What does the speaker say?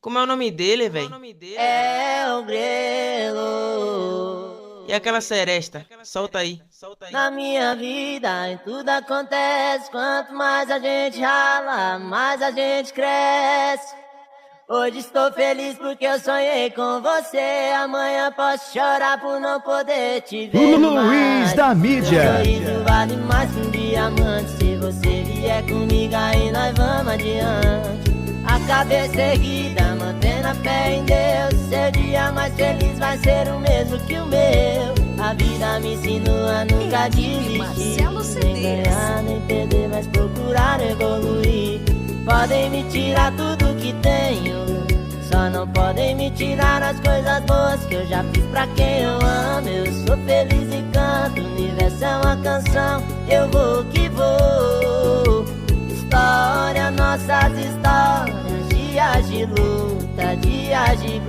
Como é o nome dele, velho? É o Grelo. E aquela seresta? Solta aí. Na minha vida em tudo acontece. Quanto mais a gente rala, mais a gente cresce. Hoje estou feliz porque eu sonhei com você. Amanhã posso chorar por não poder te ver Luiz mais. da mídia. Seu sorriso vale mais que um diamante. Se você vier comigo aí nós vamos adiante. A cabeça erguida, mantendo a fé em Deus. Seu dia mais feliz vai ser o mesmo que o meu. A vida me ensinou a nunca desistir. Nem ganhar, nem perder, mas procurar evoluir. Podem me tirar tudo que tenho, só não podem me tirar as coisas boas que eu já fiz pra quem eu amo. Eu sou feliz e canto, o universo é uma canção. Eu vou que vou. História, nossas histórias, dias de luta, dias de glória.